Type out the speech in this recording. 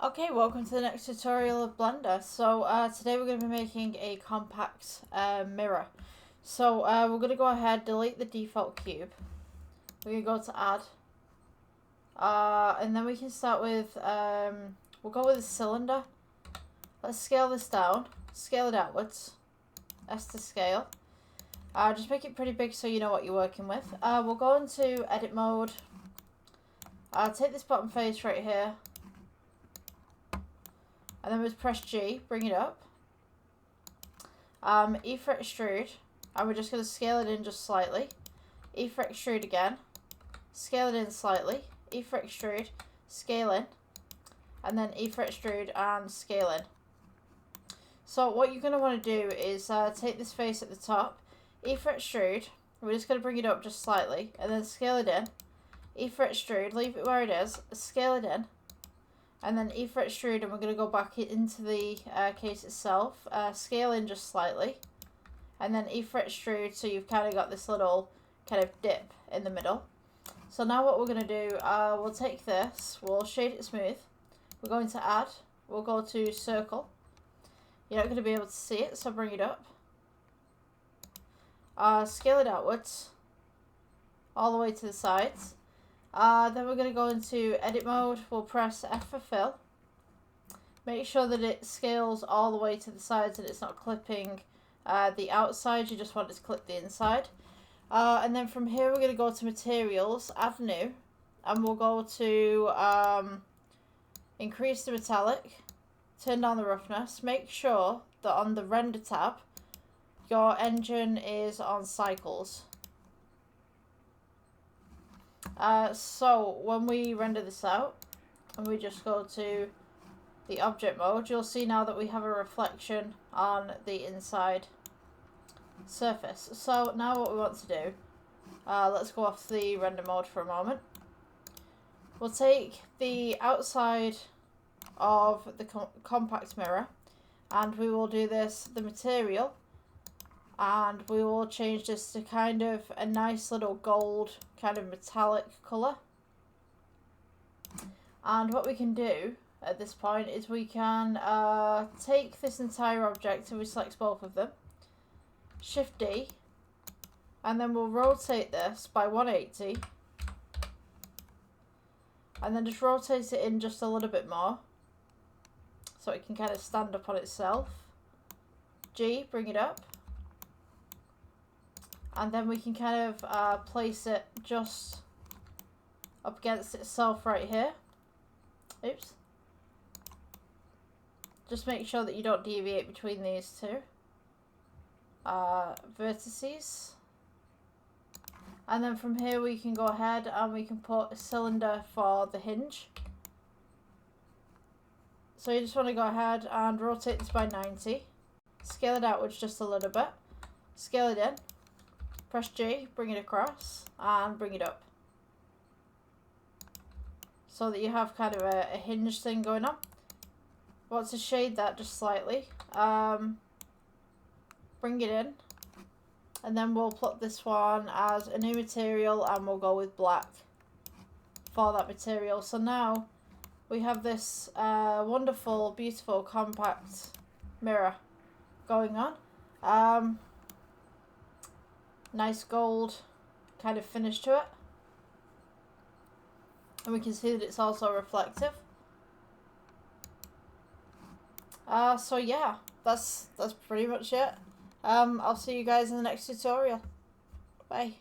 Okay, welcome to the next tutorial of Blender. So today we're going to be making a compact mirror. So we're going to go ahead, delete the default cube. We're going to go to add. And then we can start with, we'll go with a cylinder. Let's scale this down, scale it outwards, S to scale. Just make it pretty big so you know what you're working with. We'll go into edit mode. Take this bottom face right here. And then we'll press G, bring it up. E for extrude, and we're just going to scale it in just slightly. E for extrude again, scale it in slightly. E for extrude, scale in, and then E for extrude and scale in. So what you're going to want to do is take this face at the top, E for extrude, we're just going to bring it up just slightly, and then scale it in. E for extrude, leave it where it is, scale it in. And then E for extrude, and we're going to go back into the case itself, scale in just slightly, and then E for extrude, so you've kind of got this little kind of dip in the middle. So now what we're going to do, we'll take this, we'll shade it smooth, we're going to add, we'll go to circle, you're not going to be able to see it, so bring it up, scale it outwards, all the way to the sides. Then we're going to go into edit mode, we'll press F for fill. Make sure that it scales all the way to the sides and it's not clipping the outside, you just want it to clip the inside. And then from here we're going to go to materials, add new, and we'll go to increase the metallic, turn down the roughness, make sure that on the render tab your engine is on cycles. So when we render this out and we just go to the object mode, you'll see now that we have a reflection on the inside surface. So now what we want to do, let's go off the render mode for a moment. We'll take the outside of the compact mirror and we will do this, the material, and we will change this to kind of a nice little gold kind of metallic colour. And what we can do at this point is we can take this entire object and we select both of them, Shift D, and then we'll rotate this by 180 and then just rotate it in just a little bit more so it can kind of stand up on itself. G, bring it up. And then we can kind of place it just up against itself right here. Oops. Just make sure that you don't deviate between these two vertices. And then from here we can go ahead and we can put a cylinder for the hinge. So you just want to go ahead and rotate this by 90. Scale it outwards just a little bit. Scale it in. Press G, bring it across, and bring it up. So that you have kind of a hinge thing going on. Want to shade that just slightly. Bring it in. And then we'll plot this one as a new material and we'll go with black for that material. So now we have this wonderful, beautiful, compact mirror going on. Nice gold kind of finish to it, and we can see that it's also reflective. So yeah, that's pretty much it. I'll see you guys in the next tutorial. Bye.